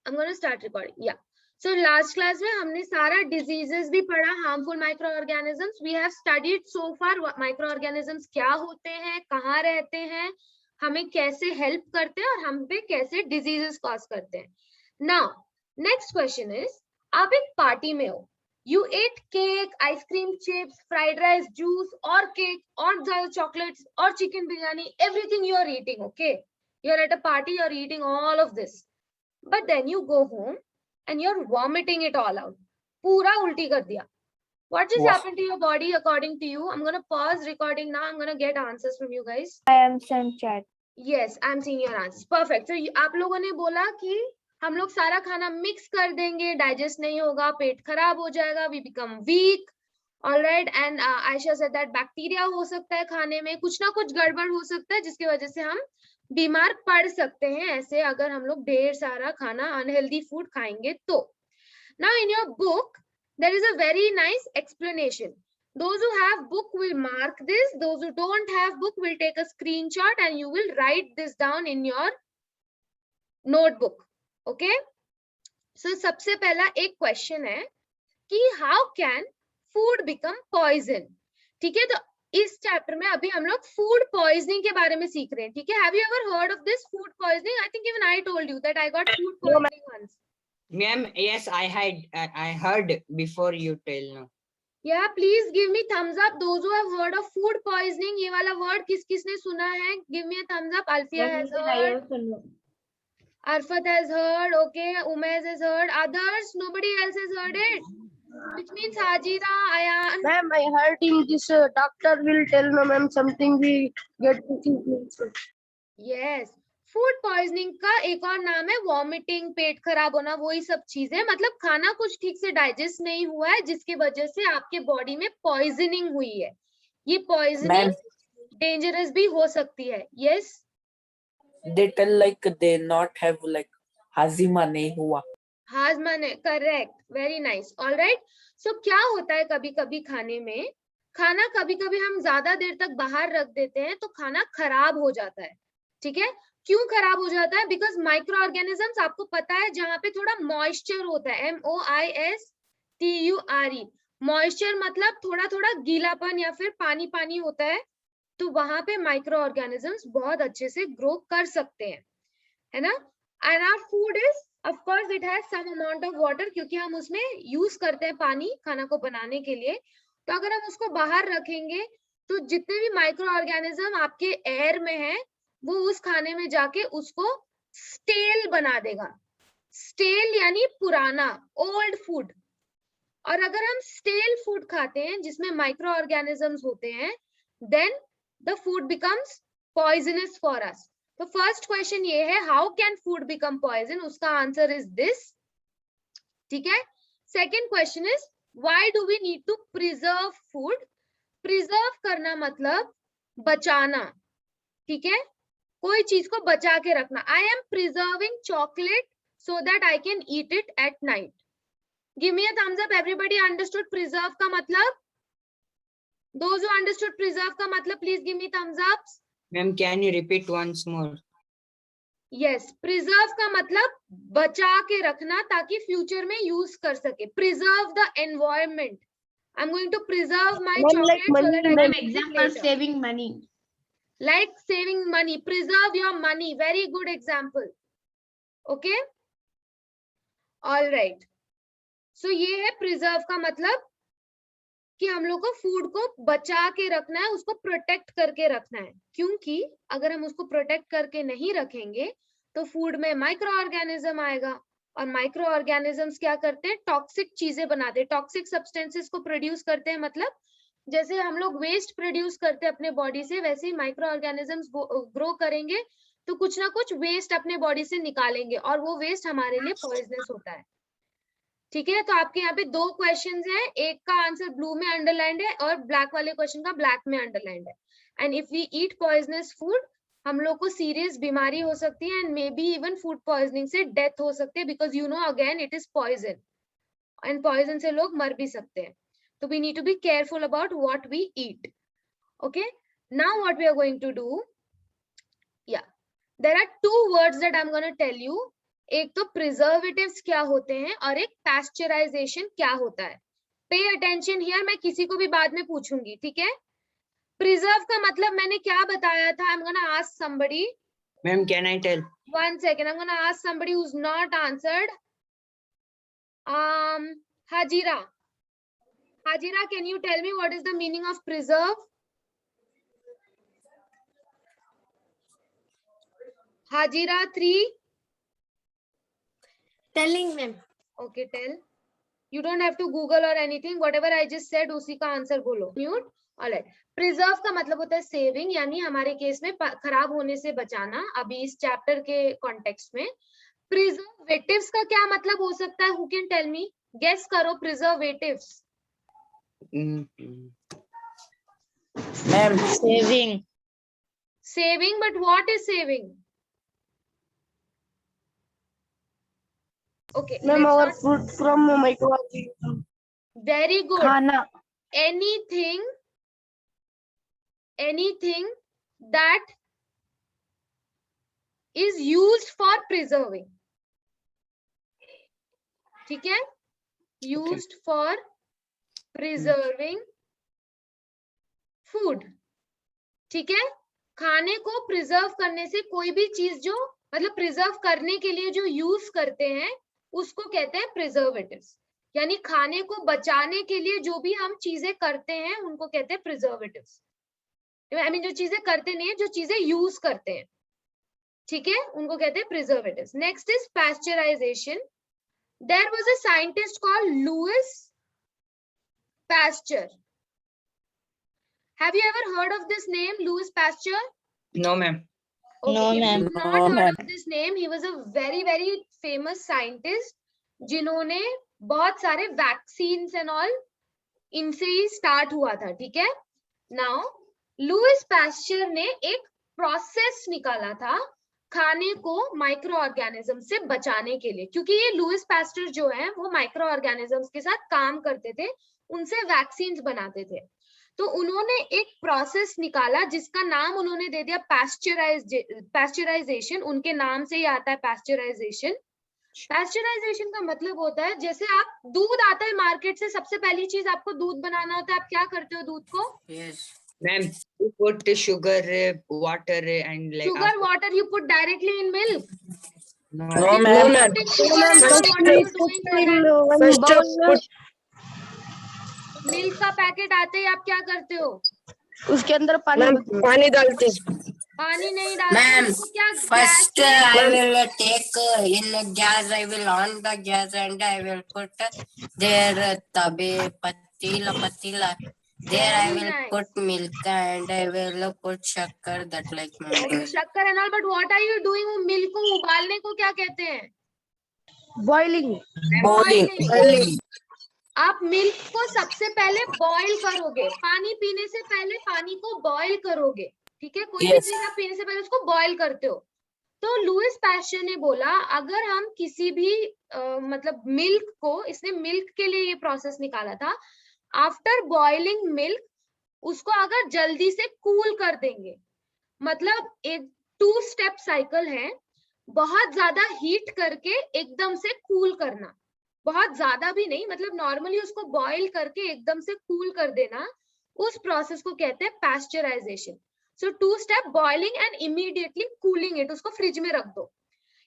I'm going to start recording. Yeah. So last class में हमने सारा diseases भी पढ़ा, harmful microorganisms. We have studied so far microorganisms क्या होते हैं, कहाँ रहते हैं, हमें कैसे help करते हैं और हम पे कैसे diseases cause करते हैं. Now, next question is, आप एक party में हो, you ate cake, ice cream, chips, fried rice, juice, or cake, or chocolates, or chicken biryani, everything you are eating. Okay, you're at a party, you're eating all of this. But then you go home and you're vomiting it all out. Pura ulti kar diya. What just happened to your body according to you? I'm going to pause recording now. I'm going to get answers from you guys. I am sent chat. Yes, I'm seeing your answers. Perfect. So आप लोगों ने बोला कि हम लोग सारा खाना mix कर देंगे, डाइजेस्ट नहीं होगा, पेट खराब हो जाएगा, we become weak. All right. And Aisha said that bacteria हो सकता है खाने में, कुछ ना कुछ गड़बड़ हो सकता है जिसकी वजह से हम बीमार पड़ सकते हैं ऐसे अगर हम लोग ढेर सारा खाना अनहेल्दी फूड खाएंगे तो. Now in your book there is a very nice explanation. Those who have book will mark this, those who don't have book will take a screenshot and you will write this down in your notebook. Okay, so सबसे पहला एक question है कि how can food become poison. ठीक है, तो इस chapter में अभी हम लोग फूड पॉइजनिंग के बारे में सीख रहे हैं. ठीक है, have you ever heard of this food poisoning? I think even I told you that I got food poisoning once. Ma'am, yes, I heard before you tell now. Yeah, please give me thumbs up those who have heard of food poisoning. ये वाला word किस किसने सुना है? Give me a thumbs up. Alfia has heard. Arfat has heard. Okay, Umez has heard. Others, nobody else has heard it. Which means Hajira, Ayan. Ma'am, I heard in this doctor will tell no ma'am something we get to. Yes. Food poisoning का एक और नाम है vomiting, पेट खराब होना, वही सब चीजें. मतलब खाना कुछ ठीक से डाइजेस्ट नहीं हुआ है जिसकी वजह से आपके बॉडी में पॉइजनिंग हुई है. ये पॉइजनिंग डेंजरस भी हो सकती है. Yes, they tell like they not have like हाजिमा नहीं हुआ. हाजमा ने, करेक्ट, वेरी नाइस. ऑलराइट. सो क्या होता है कभी कभी खाने में, खाना कभी कभी हम ज्यादा देर तक बाहर रख देते हैं तो खाना खराब हो जाता है. ठीक है, क्यों खराब हो जाता है? बिकॉज माइक्रो ऑर्गेनिजम्स, आपको पता है, जहां पे थोड़ा मॉइस्चर होता है, MOISTURE, मॉइस्चर मतलब थोड़ा थोड़ा गीलापन या फिर पानी पानी होता है, तो वहां पे माइक्रो ऑर्गेनिजम्स बहुत अच्छे से ग्रो कर सकते हैं, है ना. And our food is of course it has some amount of water, क्योंकि हम उसमें यूज करते हैं पानी खाना को बनाने के लिए. तो अगर हम उसको बाहर रखेंगे तो जितने भी माइक्रो ऑर्गेनिज्म आपके एयर में है वो उस खाने में जाके उसको स्टेल बना देगा. स्टेल यानी पुराना, ओल्ड फूड. और अगर हम स्टेल फूड खाते हैं जिसमें माइक्रो ऑर्गेनिजम्स होते हैं, then the food becomes poisonous for us. तो फर्स्ट क्वेश्चन ये है, how can food become poison? उसका आंसर इज दिस. ठीक है. Second question is, why do we need to preserve food? Preserve करना मतलब बचाना. ठीक है, कोई चीज को बचा के रखना. I am preserving chocolate so that I can eat it at night. Give me a thumbs up. Everybody understood preserve का मतलब? दोज हु अंडरस्टूड प्रिजर्व का मतलब please give me thumbs up. Ma'am, can you repeat once more? Yes, preserve का मतलब बचा के रखना ताकि फ्यूचर में यूज कर सके. Preserve the environment. I am going to preserve my chocolate so that I can Example saving money. Like saving money, preserve your money. Very good example. Okay, all right. So ये है preserve का मतलब कि हम लोग को food को बचा के रखना है, उसको प्रोटेक्ट करके रखना है. क्योंकि अगर हम उसको प्रोटेक्ट करके नहीं रखेंगे तो फूड में माइक्रो ऑर्गेनिज्म आएगा और माइक्रो ऑर्गेनिजम्स क्या करते हैं? टॉक्सिक चीजें बनाते हैं, टॉक्सिक सब्सटेंसेस को प्रोड्यूस करते हैं. मतलब जैसे हम लोग वेस्ट प्रोड्यूस करते हैं अपने बॉडी से, वैसे ही माइक्रो ऑर्गेनिजम्स ग्रो करेंगे तो कुछ ना कुछ वेस्ट अपने बॉडी से निकालेंगे और वो वेस्ट हमारे लिए पॉइजनस होता है. ठीक है, तो आपके यहाँ पे दो क्वेश्चंस हैं, एक का आंसर ब्लू में अंडरलाइंड है और ब्लैक वाले क्वेश्चन का ब्लैक में अंडरलाइंड है. And if we eat poisonous food, हम लोग को सीरियस बीमारी हो सकती है and maybe even food poisoning से डेथ हो सकती है, because you know again it is poison and poison से लोग मर भी सकते हैं. So we need to be careful about what we eat. Okay, now what we are going to do, yeah, there are two words that I'm going to tell you. एक तो preservatives क्या होते हैं और एक पैस्चराइजेशन क्या होता है. पे अटेंशन हियर, मैं किसी को भी बाद में पूछूंगी, ठीक है. प्रिजर्व का मतलब मैंने क्या बताया था. I am gonna ask somebody. Ma'am, can I tell? 1 second, I'm gonna ask somebody who's not answered. Hajira, can you tell me what is the meaning of preserve? Hajira 3. Telling ma'am. Okay, tell. You don't have to Google or anything. Whatever I just said, उसी का answer बोलो. Mute. Alright. Preserve का मतलब होता है saving, यानी हमारे case में खराब होने से बचाना. अभी इस चैप्टर के कॉन्टेक्स्ट में प्रिजर्वेटिव्स का क्या मतलब हो सकता है? Who can tell me? Guess करो. Preservatives. Ma'am, Saving. Saving, but what is saving? Okay. Ma'am, let's our not- food from microorganism. Very good. Khana. Anything that is used for preserving. ठीक है? Used for preserving food. ठीक है? खाने को preserve करने से कोई भी चीज जो मतलब प्रिजर्व करने के लिए जो यूज करते हैं उसको कहते हैं प्रिजर्वेटिव्स. यानी खाने को बचाने के लिए जो भी हम चीजें करते हैं उनको कहते हैं प्रिजर्वेटिव्स. आई मीन जो चीजें करते नहीं है, जो चीजें यूज करते हैं, ठीक है, उनको कहते हैं preservatives. Next is pasteurization. There was a scientist called Louis Pasteur. Have you ever heard of this name, Louis Pasteur? No, ma'am. Okay, No, if ma'am. you've not No, heard ma'am. of this name, he was a very famous scientist जिन्होंने बहुत सारे vaccines and all इनसे ही start हुआ था. ठीक है. Now Louis pasture ने एक प्रोसेस निकाला था खाने को माइक्रो ऑर्गेनिज्म से बचाने के लिए, क्योंकि ये लुइस पैस्चर जो है वो माइक्रो ऑर्गेनिजम्स के साथ काम करते थे, उनसे वैक्सीन्स बनाते थे. तो उन्होंने एक प्रोसेस निकाला जिसका नाम उन्होंने दे दिया पैस्चराइजेशन. उनके नाम से ही आता है पैस्चराइजेशन. पैस्चराइजेशन का मतलब होता है जैसे आप दूध आता है मार्केट से, सबसे पहली चीज आपको दूध बनाना होता है, आप क्या करते हो दूध को? yes. Ma'am, you put sugar, water, and like. Sugar, water you put directly in milk. No, No, If ma'am. you put in sugar and all, what are you doing for that? Milk का packet आते ही आप क्या करते हो? उसके अंदर पानी पानी डालते पानी नहीं डालते. Ma'am, उसको क्या first gas I will take in gas, I will on the gas and I will put there tabe patila. There I Very will nice. put milk and I will put sugar that like Okay, शक्कर and all, but what are you doing? वो milk को उबालने को क्या कहते हैं? Boiling. boiling. आप milk को सबसे पहले बॉईल करोगे, पानी पीने से पहले पानी को बॉईल करोगे. ठीक है. कोई भी Yes. चीज आप पीने से पहले उसको बॉईल करते हो. तो लुइस पैस्चर ने बोला अगर हम किसी भी मतलब मिल्क को, इसने मिल्क के लिए ये प्रोसेस निकाला था, आफ्टर बॉइलिंग मिल्क उसको अगर जल्दी से कूल कर देंगे, मतलब एक 2 स्टेप साइकिल है. बहुत ज्यादा हीट करके एकदम से कूल करना, बहुत ज्यादा भी नहीं, मतलब नॉर्मली उसको बॉईल करके एकदम से कूल कर देना, उस प्रोसेस को कहते हैं pasteurisation. So 2 step boiling and immediately cooling it, उसको फ्रिज में रख दो.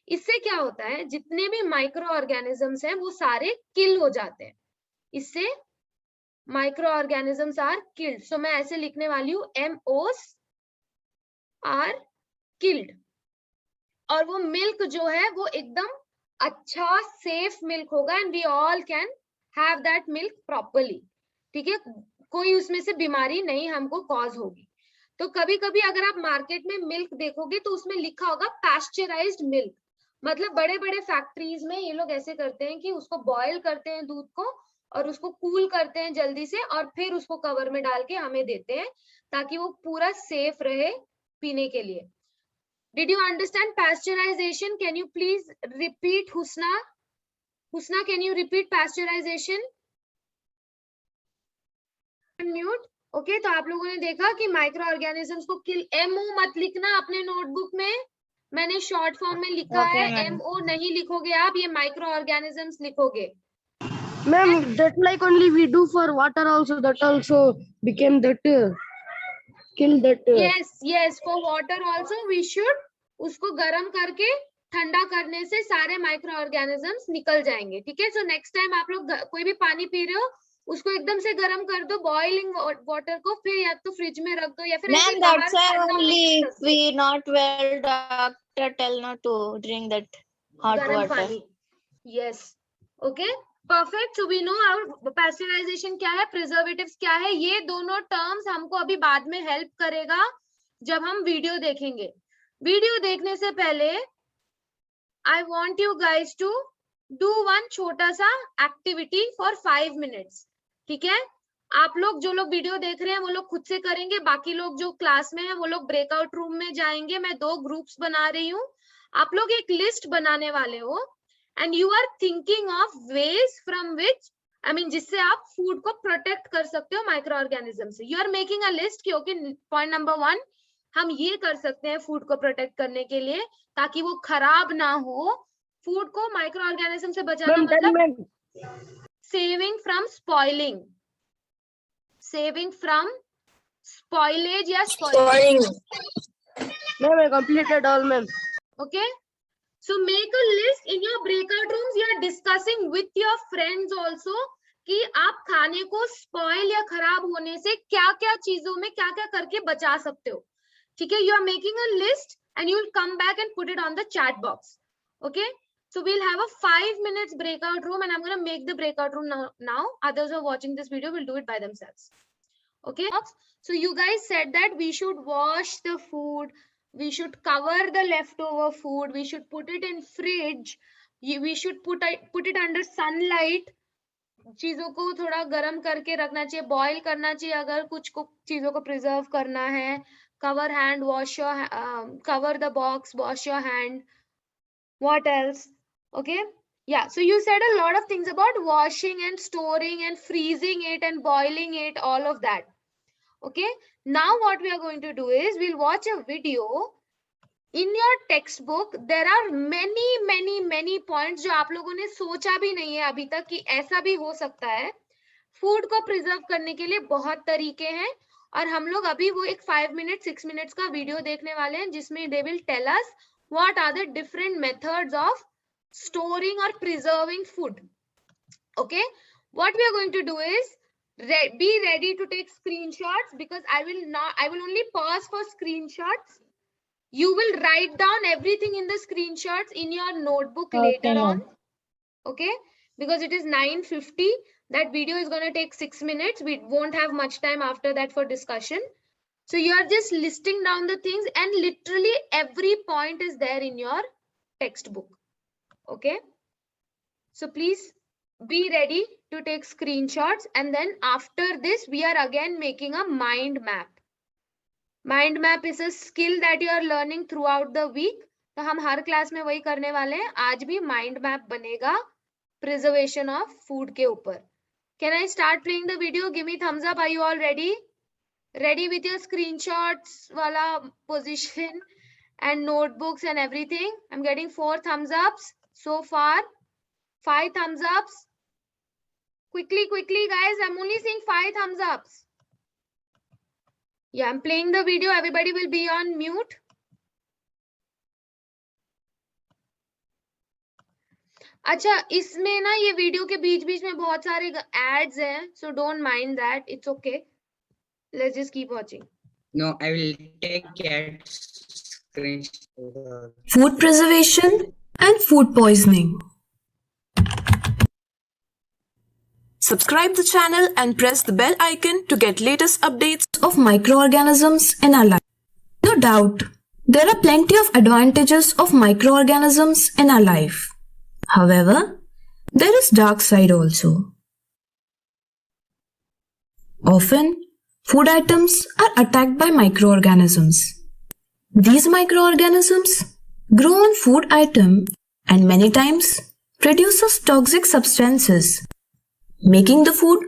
इससे क्या होता है, जितने भी माइक्रो ऑर्गेनिजम्स हैं वो सारे किल हो जाते हैं. इससे माइक्रो ऑर्गेनिजम्स आर किल्ड. सो मैं ऐसे लिखने वाली हूँ MOs आर किल्ड. और वो मिल्क जो है वो एकदम अच्छा सेफ मिल्क होगा and we all can have that milk properly. ठीक है. कोई उसमें से बीमारी नहीं हमको कॉज होगी. तो कभी कभी अगर आप मार्केट में मिल्क देखोगे तो उसमें लिखा होगा पैस्चराइज्ड मिल्क. मतलब बड़े बड़े फैक्ट्रीज में ये लोग ऐसे करते हैं कि उसको बॉईल करते हैं दूध को और उसको कूल करते हैं जल्दी से और फिर उसको कवर में डाल के हमें देते हैं ताकि वो पूरा सेफ रहे पीने के लिए. Did you understand pasteurization? Can you please repeat, Husna? Husna, can you repeat pasteurization? Mute. Okay, तो आप लोगों ने देखा कि माइक्रो ऑर्गेनिजम्स को किल. MO मत लिखना अपने नोटबुक में, मैंने शॉर्ट फॉर्म में लिखा Okay, है, ma'am. MO नहीं लिखोगे आप, ये माइक्रो ऑर्गेनिजम्स लिखोगे. Ma'am, that like only we do for water also, that also became that kill that. Yes, for water also we should उसको गर्म करके ठंडा करने से सारे माइक्रो ऑर्गेनिजम्स निकल जाएंगे. ठीक है. सो नेक्स्ट टाइम आप लोग कोई भी पानी पी रहे हो, उसको एकदम से गर्म कर दो बॉइलिंग वाटर को, फिर या तो फ्रिज में रख दो या फिर ऐसे Ma'am, बाहर that's why ठंडा only होने if we not well, doctor tell not to drink that hot गर्म water. पानी. Yes. Okay, perfect. So we know our pasteurization क्या है, प्रिजर्वेटिव्स क्या है. ये दोनों टर्म्स हमको अभी बाद में हेल्प करेगा जब हम वीडियो देखेंगे. वीडियो देखने से पहले I want you guys to do one छोटा सा एक्टिविटी फॉर 5 मिनट्स. ठीक है. आप लोग जो लोग वीडियो देख रहे हैं वो लोग खुद से करेंगे, बाकी लोग जो क्लास में हैं वो लोग ब्रेकआउट रूम में जाएंगे. मैं 2 ग्रुप्स बना रही हूँ. आप लोग एक लिस्ट बनाने वाले हो and you are thinking of ways from which जिससे आप फूड को प्रोटेक्ट कर सकते हो माइक्रो ऑर्गेनिज्म से. You are making a list कि ओके पॉइंट नंबर 1 हम ये कर सकते हैं फूड को प्रोटेक्ट करने के लिए ताकि वो खराब ना हो. फूड को माइक्रो ऑर्गेनिज्म से बचाना Ma'am, tell मतलब ma'am. Saving from spoiling, saving from spoilage या spoiling. Ma'am, I completed all, ma'am. Okay, so make a list in your breakout rooms. You are discussing with your friends also कि आप खाने को spoil या खराब होने से क्या क्या चीजों में क्या क्या करके बचा सकते हो. ठीक है. You are making a list and you will come back and put it on the chat box. Okay, so we'll have a 5 minutes breakout room and I'm going to make the breakout room now. Others who are watching this video will do it by themselves. Okay, so you guys said that we should wash the food, we should cover the leftover food, we should put it in fridge, we should put it under sunlight. चीजों को थोड़ा गर्म करके रखना चाहिए, boil करना चाहिए अगर कुछ चीजों को प्रिजर्व करना है. Cover hand, wash your, cover the box, wash your hand. What else? Okay, yeah, so you said a lot of things about washing and storing and freezing it and boiling it, all of that. Okay, now what we are going to do is we'll watch a video. In your textbook there are many points जो आप लोगों ने सोचा भी नहीं है अभी तक कि ऐसा भी हो सकता है. फूड को प्रिजर्व करने के लिए बहुत तरीके हैं और हम लोग अभी वो एक 5 मिनट 6 मिनट्स का वीडियो देखने वाले हैं जिसमें they will tell us what are the different methods of storing or preserving food. Okay, what we are going to do is be ready to take screenshots because I will only pause for screenshots. You will write down everything in the screenshots in your notebook later on. Okay, because it is 9:50. That video is going to take 6 minutes. We won't have much time after that for discussion. So you are just listing down the things and literally every point is there in your textbook. Okay, so please be ready to take screenshots and then after this we are again making a mind map. Mind map is a skill that you are learning throughout the week. तो हम हर class में वही करने वाले हैं. आज भी mind map बनेगा preservation of food के ऊपर. Can I start playing the video? Give me thumbs up. Are you all ready? Ready with your screenshots wala position and notebooks and everything? I'm getting 4 thumbs ups so far. 5 thumbs ups. Quickly guys, I'm only seeing 5 thumbs ups. Yeah, I'm playing the video. Everybody will be on mute. अच्छा, इसमें ना ये video के बीच में बहुत सारे ads हैं, so don't mind that. It's okay. Let's just keep watching. No, I will take cat screenshot. Food preservation and food poisoning. Subscribe the channel and press the bell icon to get latest updates of microorganisms in our life. No doubt, there are plenty of advantages of microorganisms in our life. However, there is dark side also. Often, food items are attacked by microorganisms. These microorganisms grow on food item and many times produces toxic substances, making the food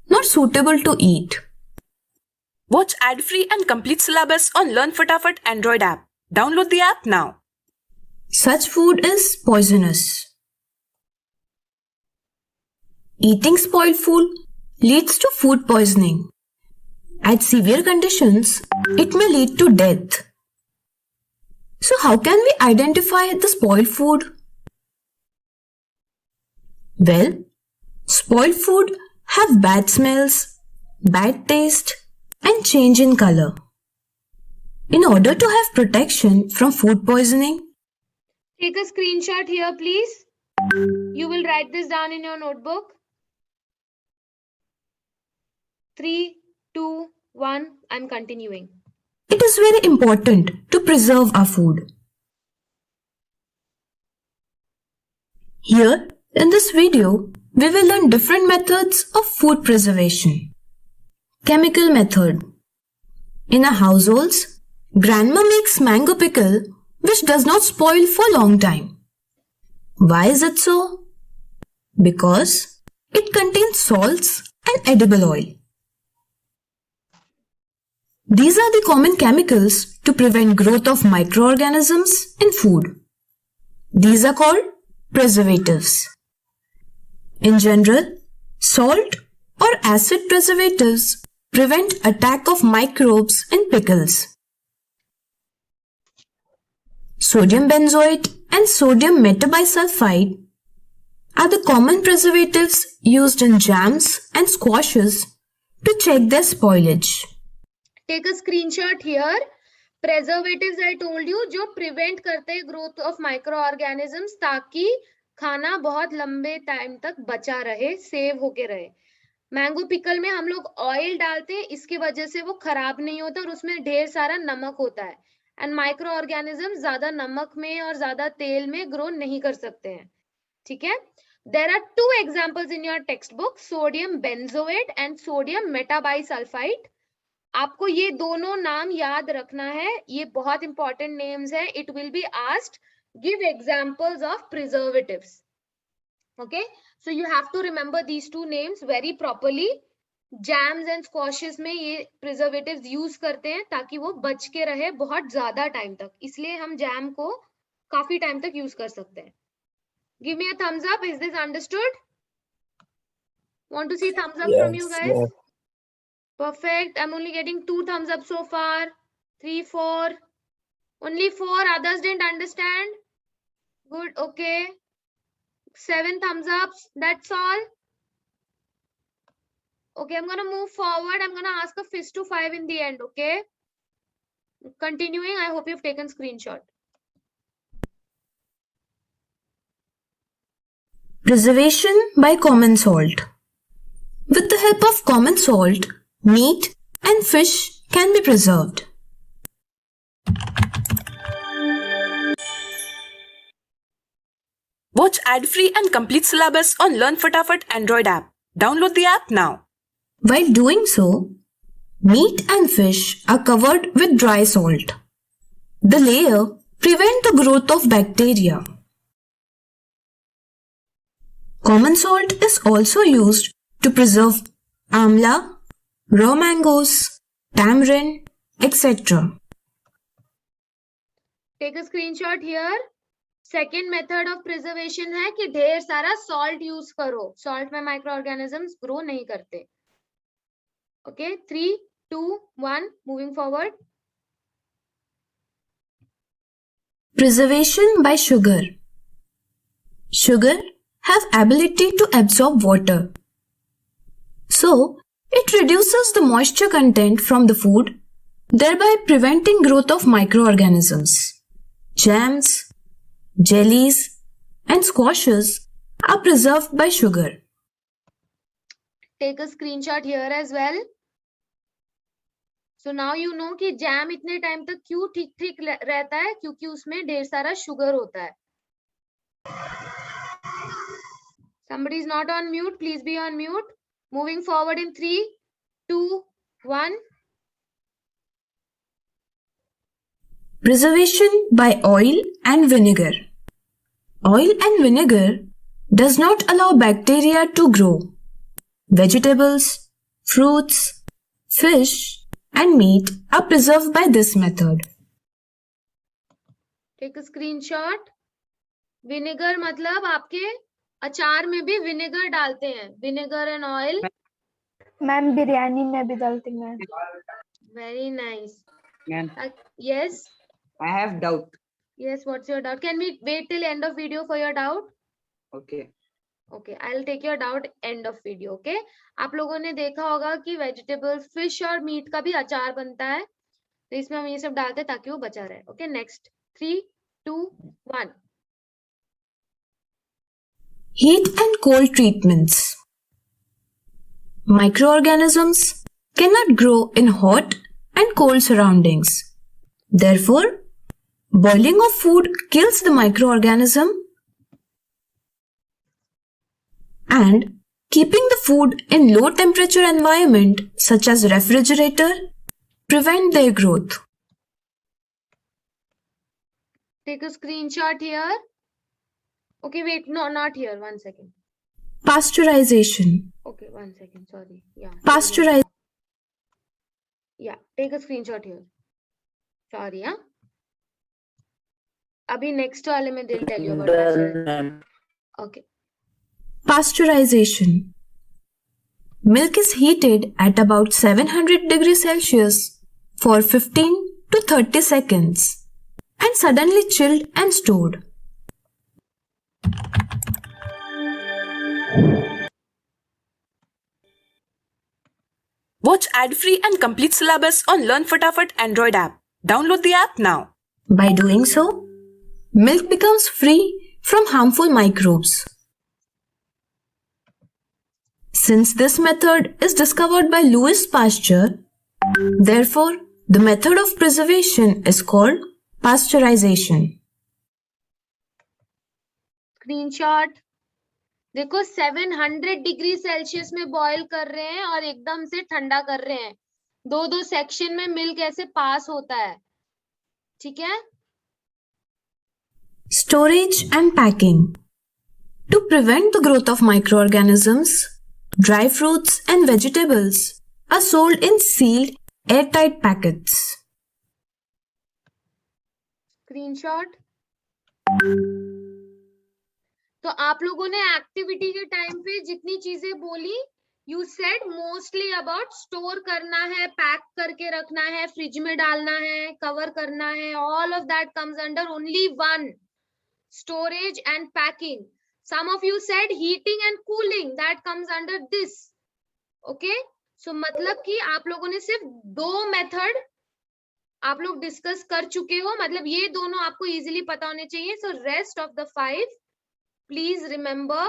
not suitable to eat. Watch ad-free and complete syllabus on Learn Fatafat Android app. Download the app now. such food is poisonous. Eating spoiled food leads to food poisoning. At severe conditions, it may lead to death. So how can we identify the spoiled food? Well, spoiled food have bad smells, bad taste, and change in color. In order to have protection from food poisoning, take a screenshot here, please. You will write this down in your notebook. 3, 2, 1, I'm continuing. it is very important to preserve our food. Here, in this video, we will learn different methods of food preservation. Chemical method. In our households, grandma makes mango pickle which does not spoil for long time. Why is it so? Because it contains salts and edible oil. These are the common chemicals to prevent growth of microorganisms in food. These are called preservatives. In general, salt or acid preservatives prevent attack of microbes in pickles. Sodium benzoate and sodium metabisulfite are the common preservatives used in jams and squashes to check their spoilage. Take a screenshot here. Preservatives I told you जो prevent करते हैं growth of microorganisms ताकि खाना बहुत लंबे time तक बचा रहे, सेव होके रहे. मैंगो पिकल में हम लोग ऑयल डालते हैं, इसकी वजह से वो खराब नहीं होता और उसमें ढेर सारा नमक होता है. एंड माइक्रो ऑर्गेनिज्म ज्यादा नमक में और ज्यादा तेल में ग्रो नहीं कर सकते हैं. ठीक है. There are two examples in your textbook, sodium benzoate and sodium metabisulfite. आपको ये दोनों नाम याद रखना है, ये बहुत इंपॉर्टेंट नेम्स है. It will be asked, give examples of preservatives. Okay, so you have to remember these two names very properly. Jams and squashes में ये प्रिजर्वेटिव्स यूज करते हैं ताकि वो बच के रहे बहुत ज्यादा टाइम तक, इसलिए हम जैम को काफी टाइम तक यूज कर सकते हैं. Give me a thumbs up. Is this understood? Want to see thumbs up from you guys? Perfect. I'm only getting 2 thumbs up so far. 3, 4. Only 4. Others didn't understand. Good. Okay. 7 thumbs ups. That's all. Okay. I'm going to move forward. I'm going to ask a fist to 5 in the end. Okay. Continuing. I hope you've taken screenshot. Preservation by common salt. With the help of common salt, meat and fish can be preserved. Watch ad-free and complete syllabus on Learn Fatafat Android app. Download the app now. While doing so, meat and fish are covered with dry salt. The layer prevents the growth of bacteria. Common salt is also used to preserve amla, raw mangoes, tamarind, etc. Take a screenshot here. Second method of preservation है कि ढेर सारा salt use करो. Salt में micro organisms grow नहीं करते. Okay, 3, 2, 1, moving forward. Preservation by sugar. Sugar have ability to absorb water. So, it reduces the moisture content from the food, thereby preventing growth of microorganisms. Jams, jellies, and squashes are preserved by sugar. Take a screenshot here as well. So now you know कि jam इतने time तक क्यों ठीक ठीक रहता है, क्योंकि उसमें ढेर सारा शुगर होता है. Somebody is not on mute. Please be on mute. Moving forward in 3, 2, 1. Preservation by oil and vinegar. Oil and vinegar does not allow bacteria to grow. Vegetables, fruits, fish, and meat are preserved by this method. Take a screenshot. Vinegar मतलब आपके अचार में भी vinegar डालते हैं, vinegar and oil. Ma'am biryani में भी डालती हैं। Very nice. Ma'am, Yes, I have doubt. yes, what's your doubt? Can we wait till end of video for your doubt? Okay. Okay, I'll take your doubt end of video. Okay, आप लोगों ने देखा होगा कि vegetables, fish और meet का भी अचार बनता है, तो इसमें हम ये सब डालते हैं ताकि वो बचा रहे। Okay, next 3, 2, 1. Heat and cold treatments. Microorganisms cannot grow in hot and cold surroundings. Therefore, boiling of food kills the microorganism, and keeping the food in low temperature environment such as refrigerator prevent their growth. Take a screenshot here. Okay, wait, no, not here. 1 second. Pasteurization. Okay, 1 second. Sorry. Yeah. Pasteurize. Yeah, take a screenshot here. Sorry, huh? Abhi next वाले में they'll tell you about pasteurization. Okay. Pasteurization. Milk is heated at about 700 degrees Celsius for 15 to 30 seconds and suddenly chilled and stored. Watch ad-free and complete syllabus on Learn Fatafat Android app. Download the app now. By doing so, milk becomes free from harmful microbes. Since this method is discovered by Louis Pasteur, therefore, the method of preservation is called pasteurization. Screenshot देखो, 700 degree Celsius में boil कर रहे हैं और एकदम से ठंडा कर रहे हैं। दो सेक्शन में मिल्क ऐसे पास होता है, ठीक है। Storage and packing. To prevent the growth of microorganisms, dry fruits and vegetables are sold in sealed, airtight packets. Screenshot. तो आप लोगों ने एक्टिविटी के टाइम पे जितनी चीजें बोली, you said mostly about store करना है, पैक करके रखना है, फ्रिज में डालना है, कवर करना है, all of that comes under only one, storage and packing. Some of you said heating and cooling, that comes under this. Okay, so मतलब कि आप लोगों ने सिर्फ 2 मेथड आप लोग डिस्कस कर चुके हो, मतलब ये दोनों आपको इजीली पता होने चाहिए. So rest of the 5 please remember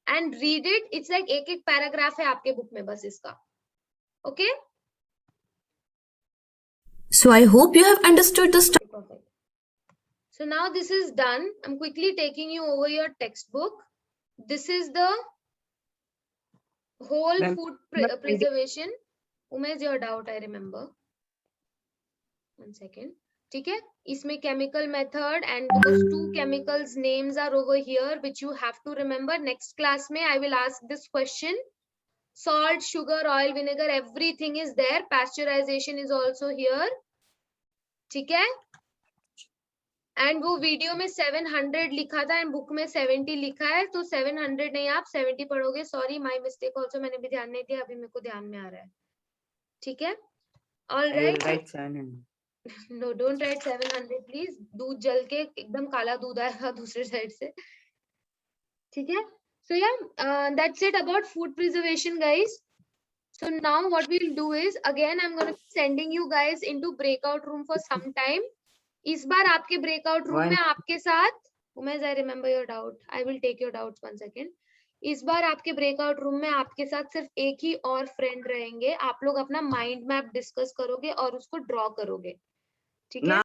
and read it. It's like एक पैराग्राफ है आपके बुक में बस इसका. Okay, So I hope you have understood the story. perfect. So now this is done. I'm quickly taking you over your textbook. This is the whole Ma'am, food ma'am, preservation. Umesh, your doubt I remember. 1 second. ठीक है, इसमें chemical method and those 2 chemicals names are over here which you have to remember. Next class में I will ask this question. Salt, sugar, oil, vinegar, everything is there. Pasteurization is also here. ठीक है, and वो video में 700 लिखा था and book में 70 लिखा है, तो 700 नहीं आप 70 पढ़ोगे. सॉरी, माय मिस्टेक ऑल्सो, मैंने भी ध्यान नहीं दिया, अभी मेरे को ध्यान में आ रहा है. ठीक है, all I will right. write 700. No, don't write 700 please. दूध जल के एकदम काला दूध आएगा दूसरे साइड से. ठीक है, सो या that's it about food preservation guys. So now what we'll do is, again I'm going to be sending you guys into breakout room for some time. इस बार आपके breakout room में आपके साथ, Umesh, I remember your doubt. I will take your doubts 1 second. इस बार आपके breakout room में आपके साथ सिर्फ एक ही और friend रहेंगे. आप लोग अपना mind map discuss करोगे और उसको draw करोगे. ठीक है?